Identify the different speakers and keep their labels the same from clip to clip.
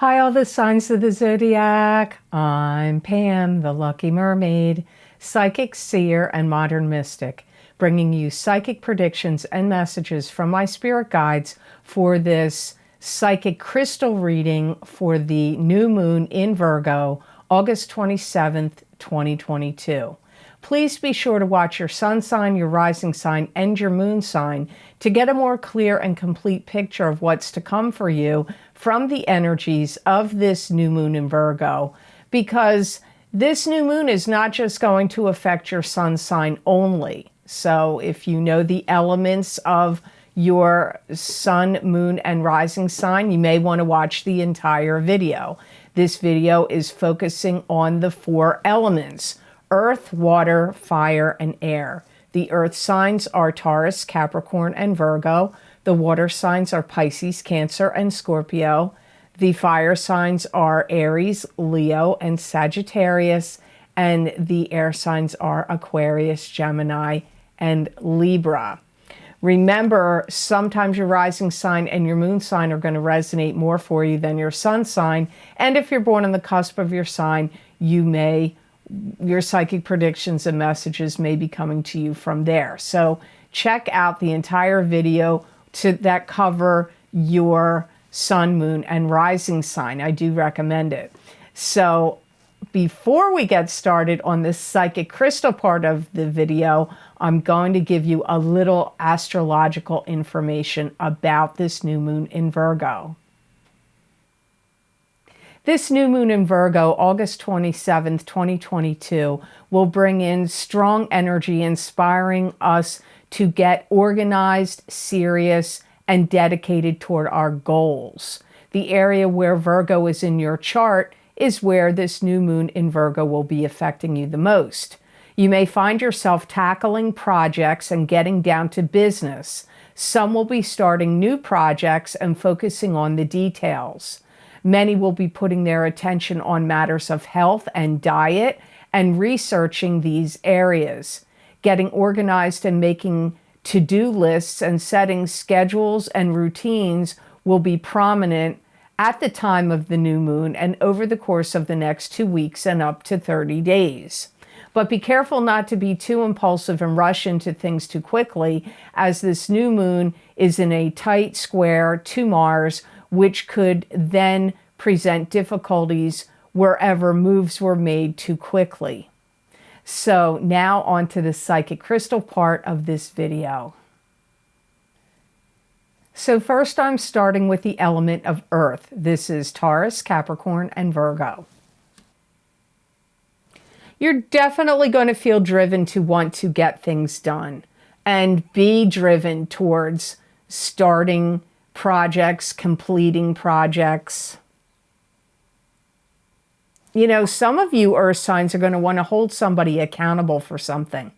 Speaker 1: Hi, all the signs of the zodiac. I'm Pam, the Lucky Mermaid, psychic, seer, and modern mystic, bringing you psychic predictions and messages from my spirit guides for this psychic crystal reading for the new moon in Virgo, August 27th, 2022. Please be sure to watch your sun sign, your rising sign, and your moon sign to get a more clear and complete picture of what's to come for you from the energies of this new moon in Virgo, because this new moon is not just going to affect your sun sign only. So if you know the elements of your sun, moon, and rising sign, you may want to watch the entire video. This video is focusing on the 4 elements: earth, water, fire, and air. The earth signs are Taurus, Capricorn, and Virgo. The water signs are Pisces, Cancer, and Scorpio. The fire signs are Aries, Leo, and Sagittarius. And the air signs are Aquarius, Gemini, and Libra. Remember, sometimes your rising sign and your moon sign are going to resonate more for you than your sun sign. And if you're born on the cusp of your sign, your psychic predictions and messages may be coming to you from there. So check out the entire video that cover your sun, moon, and rising sign. I do recommend it. So before we get started on this psychic crystal part of the video, I'm going to give you a little astrological information about this new moon in Virgo. This new moon in Virgo, August 27th, 2022, will bring in strong energy, inspiring us to get organized, serious, and dedicated toward our goals. The area where Virgo is in your chart is where this new moon in Virgo will be affecting you the most. You may find yourself tackling projects and getting down to business. Some will be starting new projects and focusing on the details. Many will be putting their attention on matters of health and diet and researching these areas. Getting organized and making to-do lists and setting schedules and routines will be prominent at the time of the new moon and over the course of the next 2 weeks and up to 30 days. But be careful not to be too impulsive and rush into things too quickly, as this new moon is in a tight square to Mars, which could then present difficulties wherever moves were made too quickly. So now on to the psychic crystal part of this video. So first I'm starting with the element of earth. This is Taurus, Capricorn, and Virgo. You're definitely going to feel driven to want to get things done and be driven towards starting projects, completing projects. You know, some of you earth signs are going to want to hold somebody accountable for something.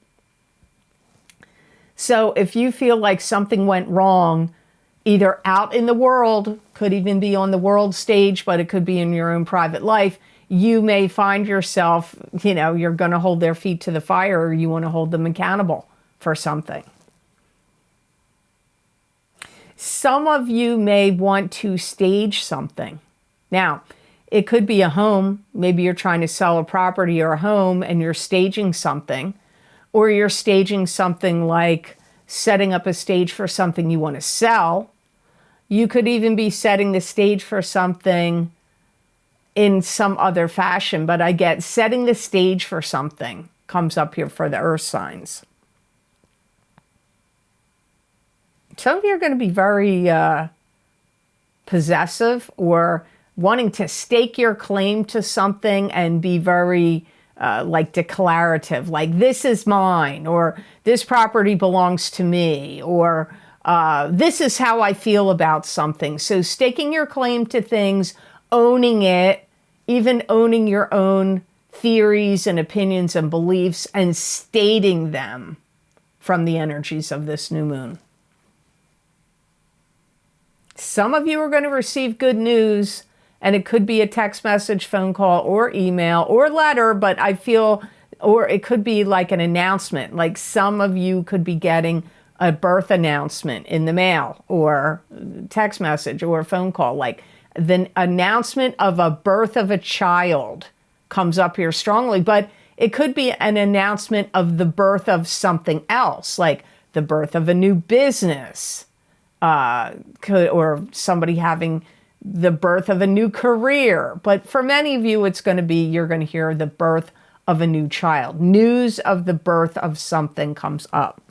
Speaker 1: So if you feel like something went wrong, either out in the world, could even be on the world stage, but it could be in your own private life, you may find yourself, you're going to hold their feet to the fire, or you want to hold them accountable for something. Some of you may want to stage something. Now, it could be a home. Maybe you're trying to sell a property or a home and you're staging something. Or you're staging something like setting up a stage for something you want to sell. You could even be setting the stage for something in some other fashion. But I get setting the stage for something comes up here for the earth signs. Some of you are going to be very possessive or wanting to stake your claim to something and be very declarative, like this is mine, or this property belongs to me, or this is how I feel about something. So staking your claim to things, owning it, even owning your own theories and opinions and beliefs and stating them from the energies of this new moon. Some of you are going to receive good news, and it could be a text message, phone call, or email, or letter, but I feel, or it could be like an announcement. Like some of you could be getting a birth announcement in the mail, or text message, or phone call, like The announcement of a birth of a child comes up here strongly, but it could be an announcement of the birth of something else, like the birth of a new business, or somebody having the birth of a new career. But for many of you, it's going to be, you're going to hear the birth of a new child. News of the birth of something comes up.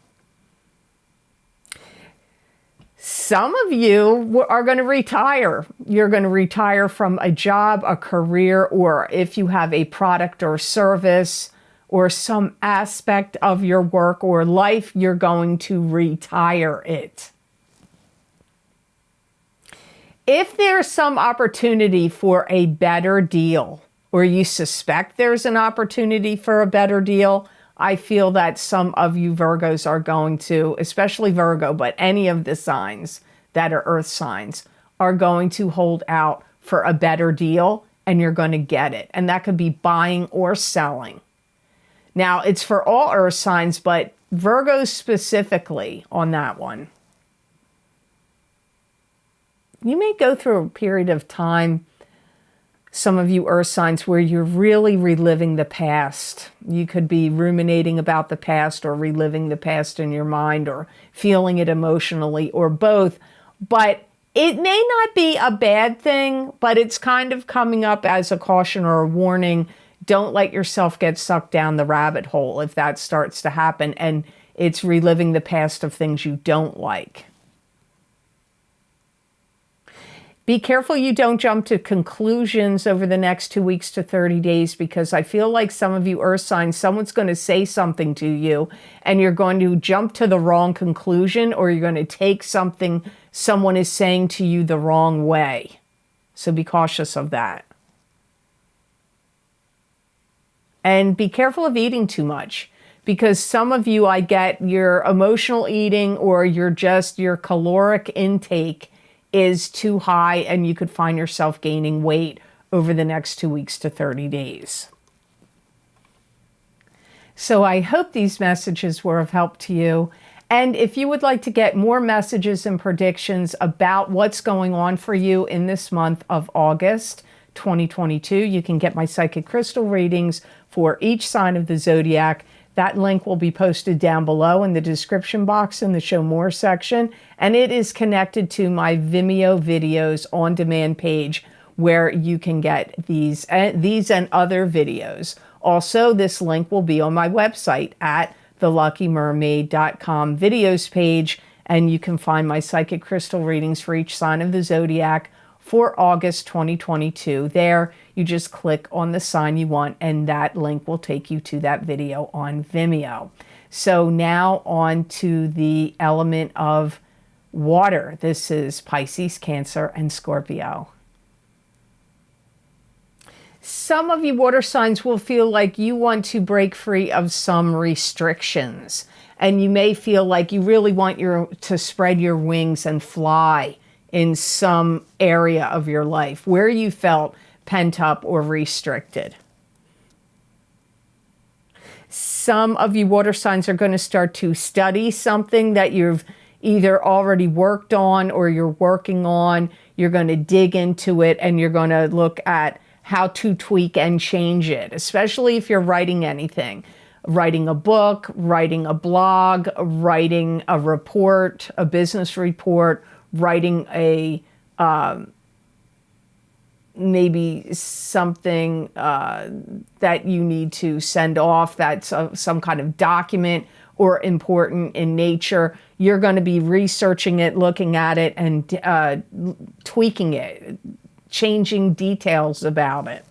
Speaker 1: Some of you are going to retire. You're going to retire from a job, a career, or if you have a product or service or some aspect of your work or life, you're going to retire it. If there's some opportunity for a better deal, or you suspect there's an opportunity for a better deal, I feel that some of you Virgos are going to, especially Virgo, but any of the signs that are earth signs, are going to hold out for a better deal, and you're going to get it. And that could be buying or selling. Now, it's for all earth signs, but Virgos specifically on that one. You may go through a period of time, some of you earth signs, where you're really reliving the past. You could be ruminating about the past or reliving the past in your mind or feeling it emotionally or both. But it may not be a bad thing, but it's kind of coming up as a caution or a warning. Don't let yourself get sucked down the rabbit hole if that starts to happen and it's reliving the past of things you don't like. Be careful you don't jump to conclusions over the next 2 weeks to 30 days, because I feel like some of you earth signs, someone's going to say something to you and you're going to jump to the wrong conclusion, or you're going to take something someone is saying to you the wrong way. So be cautious of that. And be careful of eating too much, because some of you, I get your emotional eating or your caloric intake is too high, and you could find yourself gaining weight over the next 2 weeks to 30 days. So I hope these messages were of help to you. And if you would like to get more messages and predictions about what's going on for you in this month of August 2022, you can get my psychic crystal readings for each sign of the zodiac. That link will be posted down below in the description box in the Show More section, and it is connected to my Vimeo videos on demand page where you can get these and other videos. Also, this link will be on my website at theluckymermaid.com videos page, and you can find my psychic crystal readings for each sign of the zodiac for August 2022. There, you just click on the sign you want, and that link will take you to that video on Vimeo. So now on to the element of water. This is Pisces, Cancer, and Scorpio. Some of you water signs will feel like you want to break free of some restrictions, and you may feel like you really want to spread your wings and fly in some area of your life where you felt pent up or restricted. Some of you water signs are going to start to study something that you've either already worked on or you're working on. You're going to dig into it and you're going to look at how to tweak and change it, especially if you're writing anything. Writing a book, writing a blog, writing a report, a business report, writing a maybe something that you need to send off, that's some kind of document or important in nature. You're going to be researching it, looking at it, and tweaking it, changing details about it.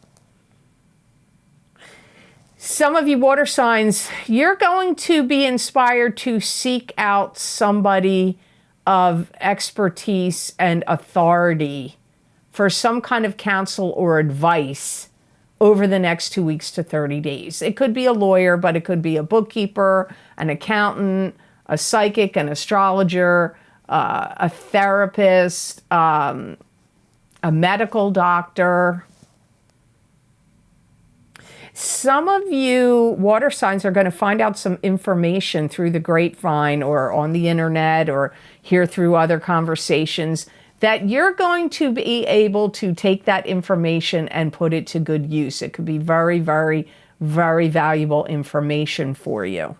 Speaker 1: Some of you water signs, you're going to be inspired to seek out somebody of expertise and authority for some kind of counsel or advice over the next 2 weeks to 30 days. It could be a lawyer, but it could be a bookkeeper, an accountant, a psychic, an astrologer, a therapist, a medical doctor. Some of you water signs are going to find out some information through the grapevine or on the internet or hear through other conversations that you're going to be able to take that information and put it to good use. It could be very, very, very valuable information for you.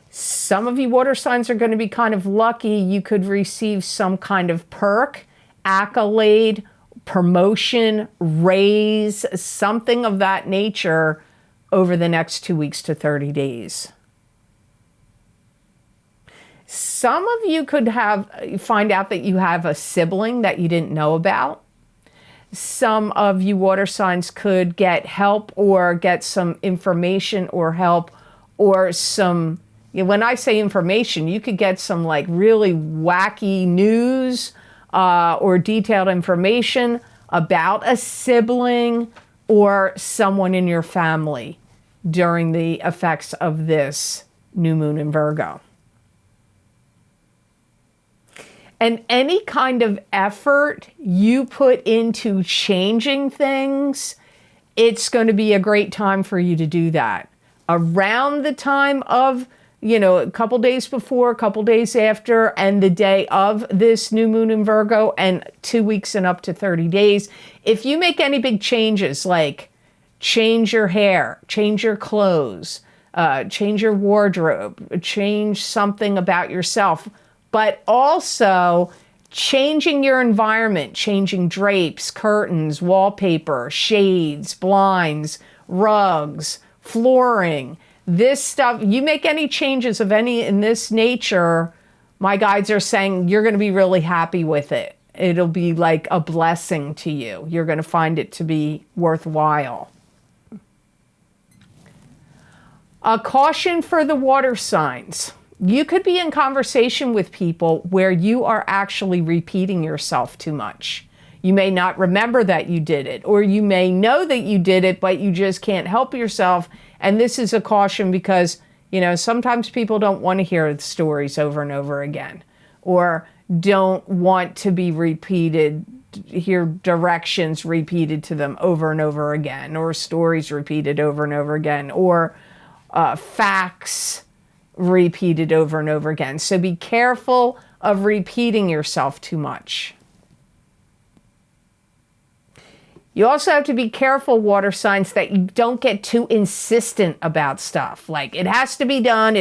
Speaker 1: Some of you water signs are going to be kind of lucky. You could receive some kind of perk, accolade, promotion, raise, something of that nature over the next 2 weeks to 30 days. Some of you could find out that you have a sibling that you didn't know about. Some of you water signs could get help or get some information or help or some, when I say information, you could get some like really wacky news or detailed information about a sibling or someone in your family during the effects of this new moon in Virgo. And any kind of effort you put into changing things, it's going to be a great time for you to do that. Around the time of, a couple days before, a couple days after, and the day of this new moon in Virgo, and 2 weeks and up to 30 days, if you make any big changes, like change your hair, change your clothes, change your wardrobe, change something about yourself, but also changing your environment, changing drapes, curtains, wallpaper, shades, blinds, rugs, flooring, this stuff, you make any changes of any in this nature, my guides are saying you're going to be really happy with it. It'll be like a blessing to you. You're going to find it to be worthwhile. A caution for the water signs. You could be in conversation with people where you are actually repeating yourself too much. You may not remember that you did it, or you may know that you did it, but you just can't help yourself. And this is a caution because, sometimes people don't want to hear the stories over and over again, or don't want to be repeated, hear directions repeated to them over and over again, or stories repeated over and over again, or facts repeated over and over again. So be careful of repeating yourself too much. You also have to be careful, water signs, that you don't get too insistent about stuff. Like, it has to be done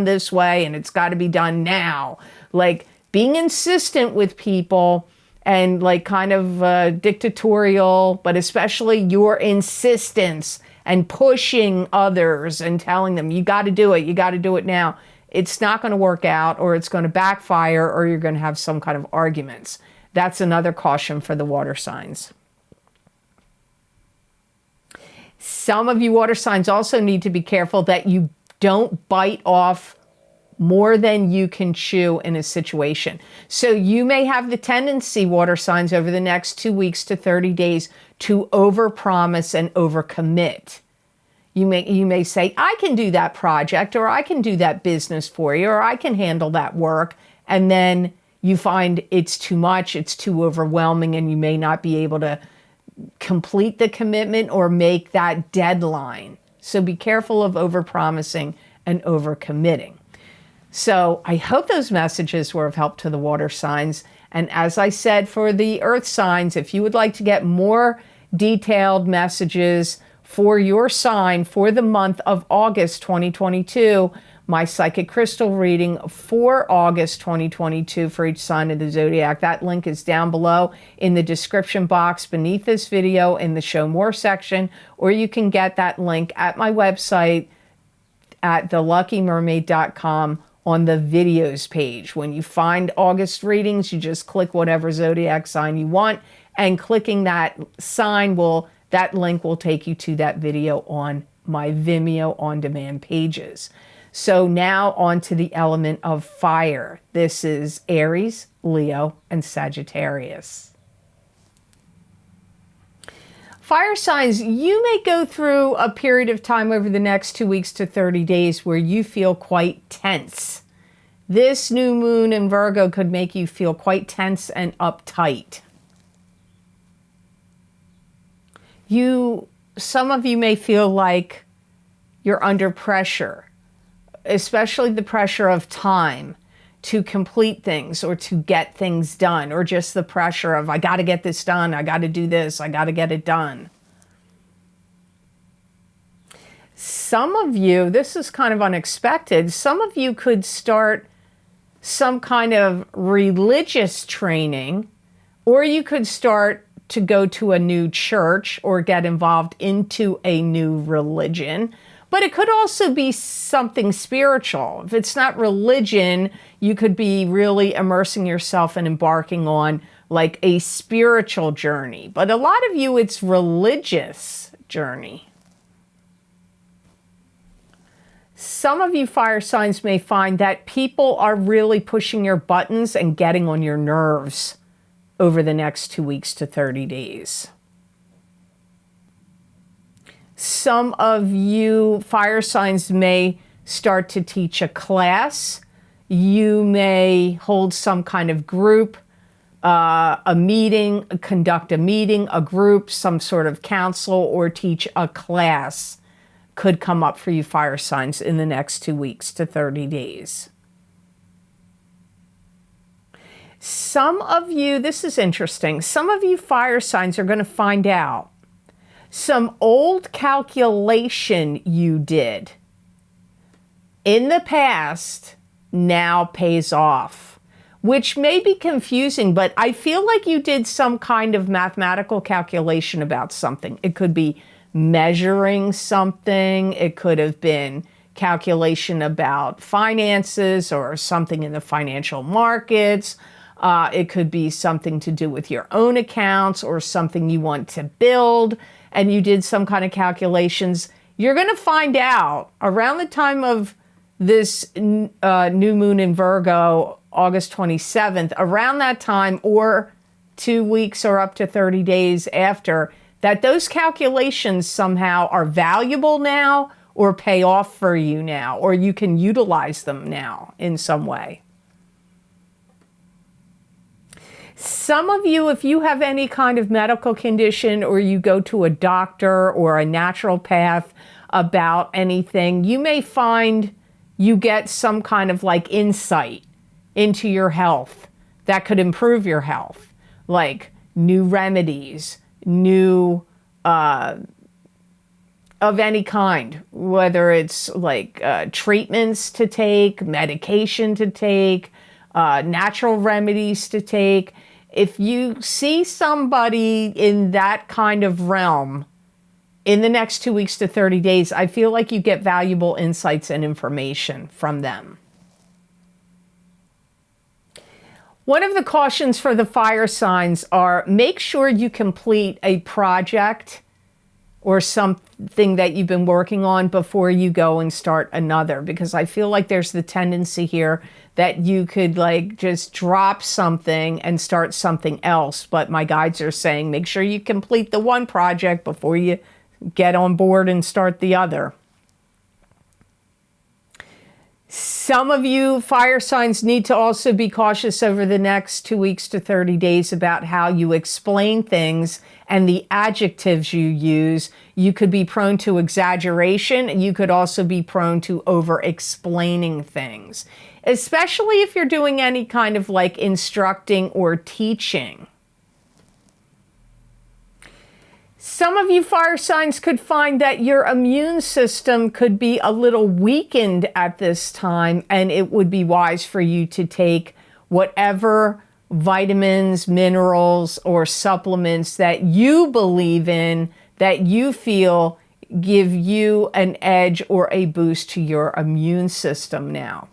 Speaker 1: this way, and it's got to be done now. Like, being insistent with people and like kind of dictatorial, but especially your insistence and pushing others and telling them, you got to do it now. It's not going to work out, or it's going to backfire, or you're going to have some kind of arguments. That's another caution for the water signs. Some of you water signs also need to be careful that you don't bite off more than you can chew in a situation. So you may have the tendency, water signs, over the next 2 weeks to 30 days to overpromise and overcommit. You may say, I can do that project, or I can do that business for you, or I can handle that work. And then you find it's too much, it's too overwhelming, and you may not be able to complete the commitment or make that deadline. So be careful of overpromising and overcommitting. So I hope those messages were of help to the water signs. And as I said, for the earth signs, if you would like to get more detailed messages for your sign for the month of August 2022, my psychic crystal reading for August 2022 for each sign of the zodiac, that link is down below in the description box beneath this video in the Show More section, or you can get that link at my website at theluckymermaid.com on the videos page. When you find August readings, you just click whatever zodiac sign you want, and clicking that link will take you to that video on my Vimeo on-demand pages. So now on to the element of fire. This is Aries, Leo, and Sagittarius. Fire signs, you may go through a period of time over the next 2 weeks to 30 days where you feel quite tense. This new moon in Virgo could make you feel quite tense and uptight. Some of you may feel like you're under pressure, especially the pressure of time to complete things or to get things done, or just the pressure of, I got to get this done, I got to do this, I got to get it done. Some of you, this is kind of unexpected, some of you could start some kind of religious training, or you could start to go to a new church or get involved into a new religion. But it could also be something spiritual. If it's not religion, you could be really immersing yourself and embarking on like a spiritual journey. But a lot of you, it's religious journey. Some of you fire signs may find that people are really pushing your buttons and getting on your nerves over the next 2 weeks to 30 days. Some of you fire signs may start to teach a class. You may hold some kind of group, a meeting, conduct a meeting, a group, some sort of council, or teach a class could come up for you fire signs in the next 2 weeks to 30 days. Some of you, this is interesting, some of you fire signs are going to find out some old calculation you did in the past now pays off, which may be confusing, but I feel like you did some kind of mathematical calculation about something. It could be measuring something. It could have been calculation about finances or something in the financial markets. It could be something to do with your own accounts or something you want to build, and you did some kind of calculations. You're going to find out around the time of this new moon in Virgo, August 27th, around that time, or 2 weeks or up to 30 days after, that those calculations somehow are valuable now or pay off for you now, or you can utilize them now in some way. Some of you, if you have any kind of medical condition or you go to a doctor or a naturopath about anything, you may find you get some kind of like insight into your health that could improve your health, like new remedies, new of any kind, whether it's like treatments to take, medication to take, natural remedies to take. If you see somebody in that kind of realm in the next 2 weeks to 30 days, I feel like you get valuable insights and information from them. One of the cautions for the fire signs are make sure you complete a project or something that you've been working on before you go and start another, because I feel like there's the tendency here that you could like just drop something and start something else. But my guides are saying make sure you complete the one project before you get on board and start the other. Some of you fire signs need to also be cautious over the next 2 weeks to 30 days about how you explain things and the adjectives you use. You could be prone to exaggeration. You could also be prone to over-explaining things, especially if you're doing any kind of like instructing or teaching. Some of you fire signs could find that your immune system could be a little weakened at this time, and it would be wise for you to take whatever vitamins, minerals, or supplements that you believe in, that you feel give you an edge or a boost to your immune system now.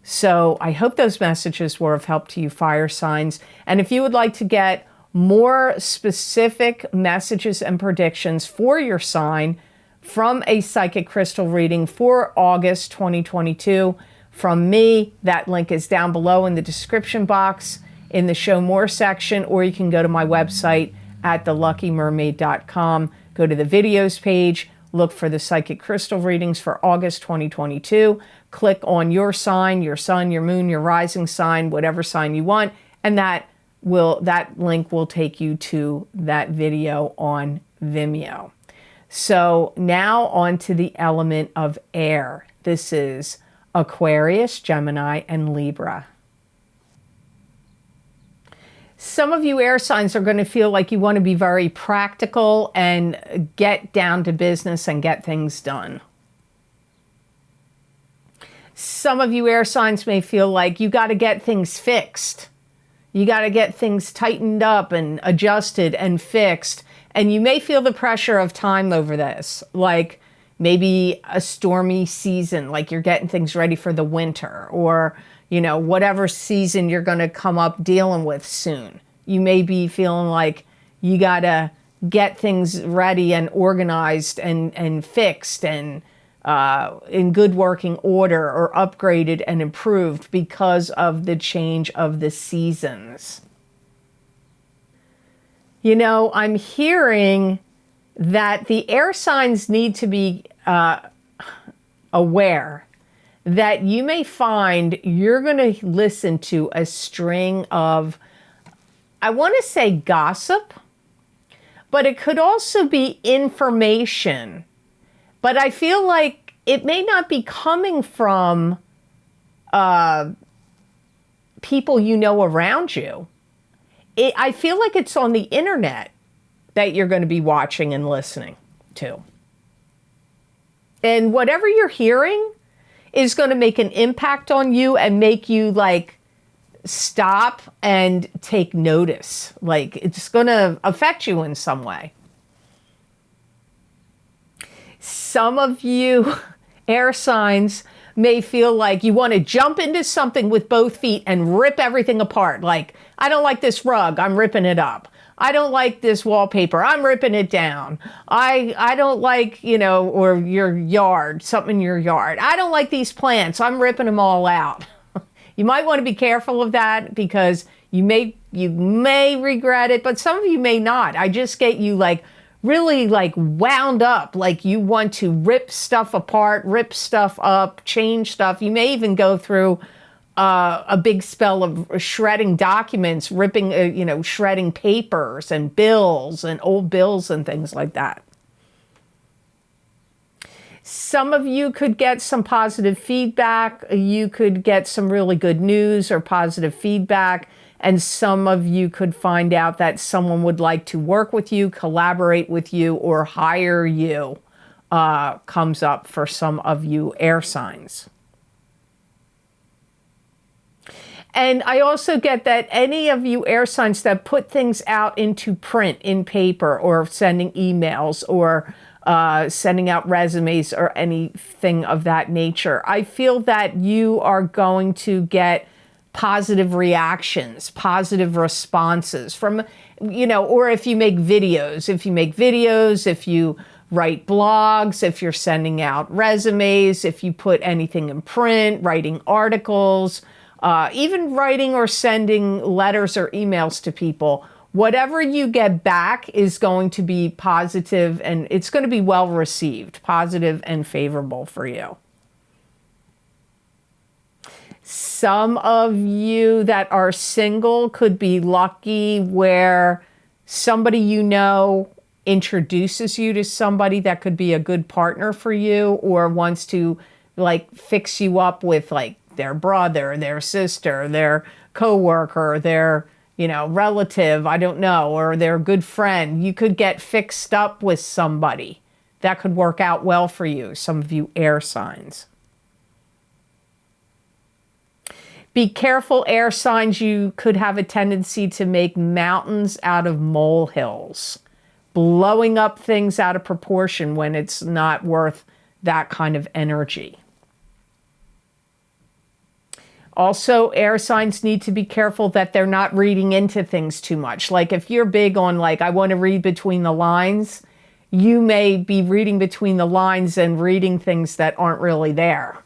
Speaker 1: So I hope those messages were of help to you, fire signs. And if you would like to get more specific messages and predictions for your sign from a psychic crystal reading for August 2022 from me, that link is down below in the description box in the Show More section, or you can go to my website at theluckymermaid.com, go to the videos page, look for the psychic crystal readings for August 2022, click on your sign, your sun, your moon, your rising sign, whatever sign you want, and that link will take you to that video on Vimeo. So now on to the element of air. This is Aquarius, Gemini, and Libra. Some of you air signs are going to feel like you want to be very practical and get down to business and get things done. Some of you air signs may feel like you got to get things fixed. You got to get things tightened up and adjusted and fixed. And you may feel the pressure of time over this, like maybe a stormy season, like you're getting things ready for the winter, or, you know, whatever season you're going to come up dealing with soon. You may be feeling like you got to get things ready and organized and fixed and in good working order, or upgraded and improved because of the change of the seasons. You know, I'm hearing that the air signs need to be aware that you may find you're going to listen to a string of, I want to say gossip, but it could also be information. But I feel like it may not be coming from people you know around you. I feel like it's on the internet that you're going to be watching and listening to. And whatever you're hearing is going to make an impact on you and make you like stop and take notice. Like it's going to affect you in some way. Some of you air signs may feel like you want to jump into something with both feet and rip everything apart. Like, I don't like this rug, I'm ripping it up. I don't like this wallpaper, I'm ripping it down. I don't like, you know, or your yard, something in your yard. I don't like these plants, I'm ripping them all out. You might want to be careful of that because you may regret it, but some of you may not. I just get you like really like wound up, like you want to rip stuff apart, rip stuff up, change stuff. You may even go through a big spell of shredding documents, ripping, shredding papers and bills and old bills and things like that. Some of you could get some positive feedback. You could get some really good news or positive feedback. And some of you could find out that someone would like to work with you, collaborate with you, or hire you comes up for some of you air signs. And I also get that any of you air signs that put things out into print, in paper, or sending emails, or sending out resumes, or anything of that nature, I feel that you are going to get positive reactions, positive responses from, or if you make videos, if you write blogs, if you're sending out resumes, if you put anything in print, writing articles, even writing or sending letters or emails to people, whatever you get back is going to be positive, and it's going to be well received, positive and favorable for you. Some of you that are single could be lucky where somebody you know introduces you to somebody that could be a good partner for you, or wants to like fix you up with like their brother, their sister, their coworker, their, relative, I don't know, or their good friend. You could get fixed up with somebody that could work out well for you, some of you air signs. Be careful, air signs. You could have a tendency to make mountains out of molehills, blowing up things out of proportion when it's not worth that kind of energy. Also, air signs need to be careful that they're not reading into things too much. Like if you're big on like, I want to read between the lines, you may be reading between the lines and reading things that aren't really there.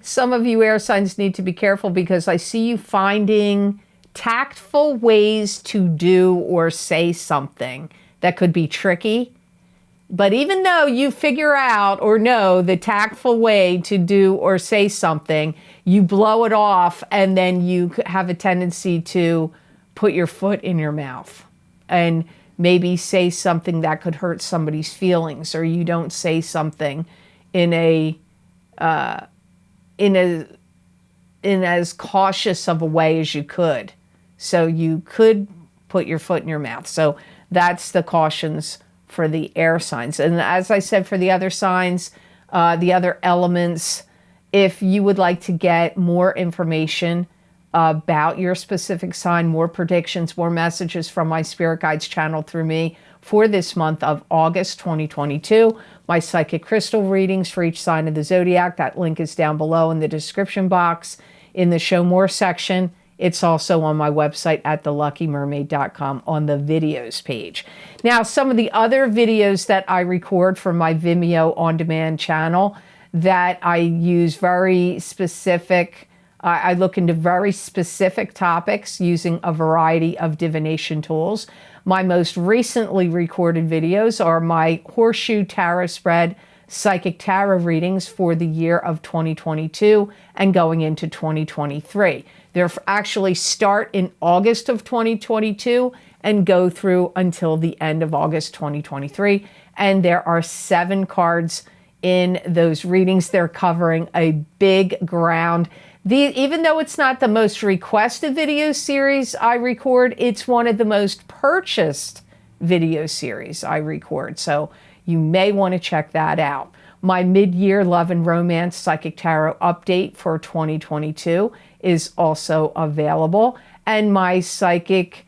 Speaker 1: Some of you air signs need to be careful because I see you finding tactful ways to do or say something that could be tricky. But even though you figure out or know the tactful way to do or say something, you blow it off, and then you have a tendency to put your foot in your mouth and maybe say something that could hurt somebody's feelings, or you don't say something in a in as cautious of a way as you could. So you could put your foot in your mouth. So that's the cautions for the air signs. And as I said, for the other signs, the other elements, if you would like to get more information about your specific sign, more predictions, more messages from my spirit guides channeled through me for this month of August 2022, my psychic crystal readings for each sign of the zodiac, that link is down below in the description box in the Show More section. It's also on my website at theluckymermaid.com on the videos page. Now, some of the other videos that I record for my Vimeo on-demand channel that I use very specific, I look into very specific topics using a variety of divination tools. My most recently recorded videos are my Horseshoe Tarot Spread Psychic Tarot readings for the year of 2022 and going into 2023. They actually start in August of 2022 and go through until the end of August 2023. And there are 7 cards in those readings. They're covering a big ground. Even though it's not the most requested video series I record, it's one of the most purchased video series I record. So you may want to check that out. My mid-year love and romance psychic tarot update for 2022 is also available. And my psychic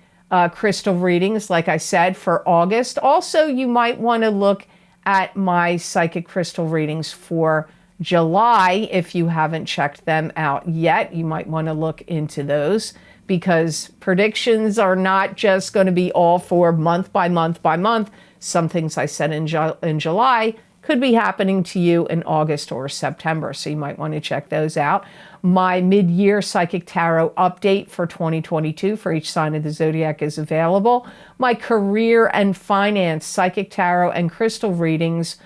Speaker 1: crystal readings, like I said, for August. Also, you might want to look at my psychic crystal readings for July. If you haven't checked them out yet, you might want to look into those, because predictions are not just going to be all for month by month by month. Some things I said in July could be happening to you in August or September, so you might want to check those out. My mid-year psychic tarot update for 2022 for each sign of the zodiac is available. My career and finance psychic tarot and crystal readings,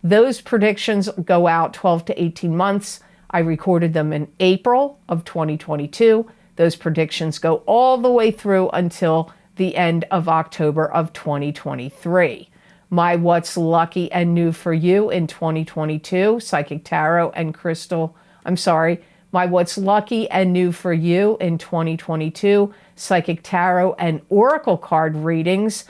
Speaker 1: those predictions go out 12 to 18 months. I recorded them in April of 2022. Those predictions go all the way through until the end of October of 2023. My What's Lucky and New for You in 2022, Psychic Tarot and Crystal, my What's Lucky and New for You in 2022, Psychic Tarot and Oracle card readings.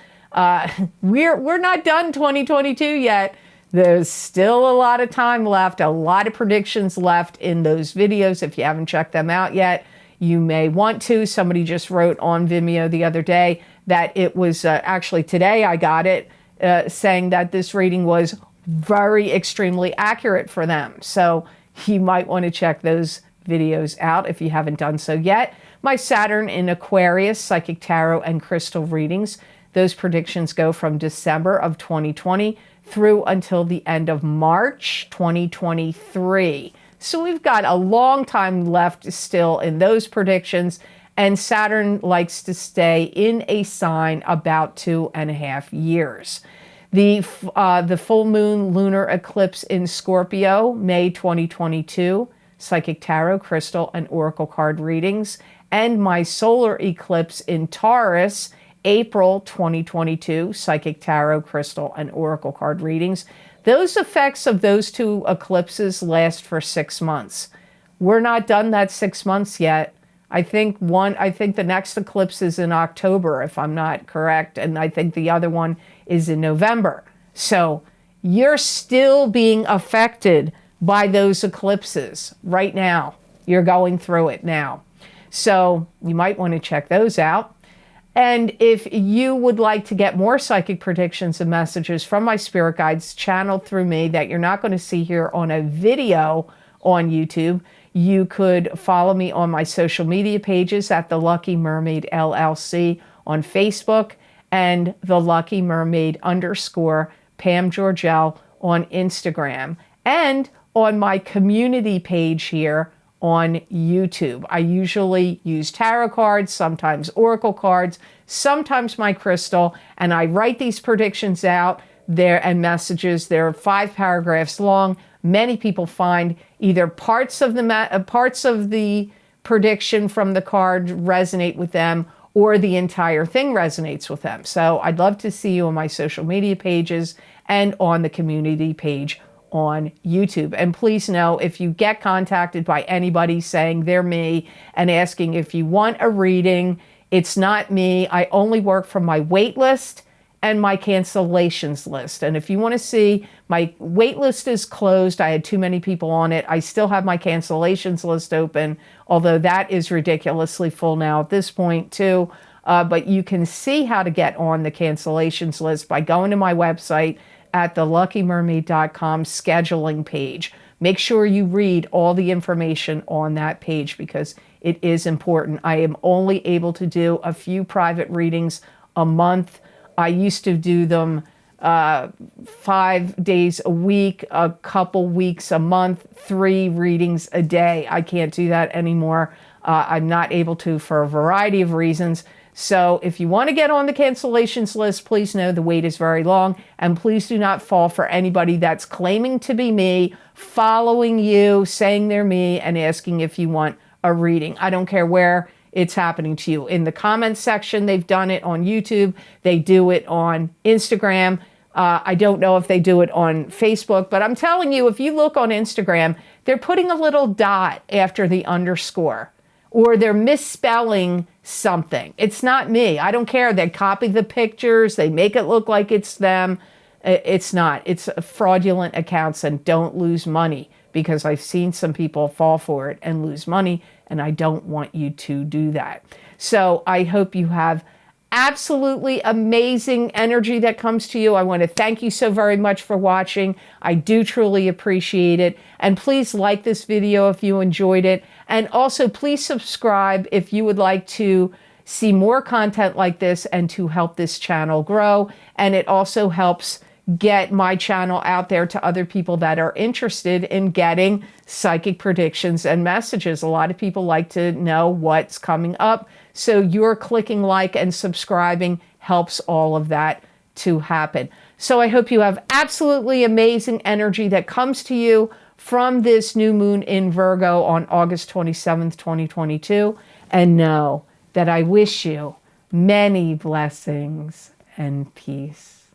Speaker 1: We're not done 2022 yet. There's still a lot of time left, a lot of predictions left in those videos. If you haven't checked them out yet, you may want to. Somebody just wrote on Vimeo the other day that it was, actually today I got it, saying that this reading was very extremely accurate for them. So you might want to check those videos out if you haven't done so yet. My Saturn in Aquarius Psychic Tarot and Crystal readings, those predictions go from December of 2020 through until the end of March 2023. So we've got a long time left still in those predictions, and Saturn likes to stay in a sign about 2.5 years. The full moon lunar eclipse in Scorpio, May 2022, Psychic Tarot, Crystal, and Oracle card readings, and my solar eclipse in Taurus, April 2022, Psychic Tarot, Crystal, and Oracle card readings. Those effects of those 2 eclipses last for 6 months. We're not done that 6 months yet. I think the next eclipse is in October, if I'm not correct, and I think the other one is in November. So you're still being affected by those eclipses right now. You're going through it now. So you might want to check those out. And if you would like to get more psychic predictions and messages from my spirit guides channeled through me that you're not going to see here on a video on YouTube, you could follow me on my social media pages at The Lucky Mermaid LLC on Facebook and The Lucky Mermaid _ Pam Georgel on Instagram, and on my community page here on YouTube. I usually use tarot cards, sometimes oracle cards, sometimes my crystal, and I write these predictions out there and messages. They're 5 paragraphs long. Many people find either parts of the prediction from the card resonate with them, or the entire thing resonates with them. So I'd love to see you on my social media pages and on the community page on YouTube. And please know, if you get contacted by anybody saying they're me and asking if you want a reading, it's not me. I only work from my wait list and my cancellations list. And if you want to see, my wait list is closed. I had too many people on it. I still have my cancellations list open, although that is ridiculously full now at this point too. But you can see how to get on the cancellations list by going to my website at theluckymermaid.com scheduling page. Make sure you read all the information on that page because it is important. I am only able to do a few private readings a month. I used to do them 5 days a week, a couple weeks a month, 3 readings a day. I can't do that anymore. I'm not able to for a variety of reasons. So if you want to get on the cancellations list, please know the wait is very long. And please do not fall for anybody that's claiming to be me, following you, saying they're me, and asking if you want a reading. I don't care where it's happening to you. In the comments section, they've done it on YouTube. They do it on Instagram. I don't know if they do it on Facebook, but I'm telling you, if you look on Instagram, they're putting a little dot after the underscore, or they're misspelling something. It's not me. I don't care. They copy the pictures. They make it look like it's them. It's not. It's fraudulent accounts, and don't lose money, because I've seen some people fall for it and lose money, and I don't want you to do that. So I hope you have absolutely amazing energy that comes to you. I want to thank you so very much for watching. I do truly appreciate it. And please like this video if you enjoyed it. And also please subscribe if you would like to see more content like this and to help this channel grow. And it also helps get my channel out there to other people that are interested in getting psychic predictions and messages. A lot of people like to know what's coming up. So your clicking like and subscribing helps all of that to happen. So I hope you have absolutely amazing energy that comes to you from this new moon in Virgo on August 27th, 2022. And know that I wish you many blessings and peace.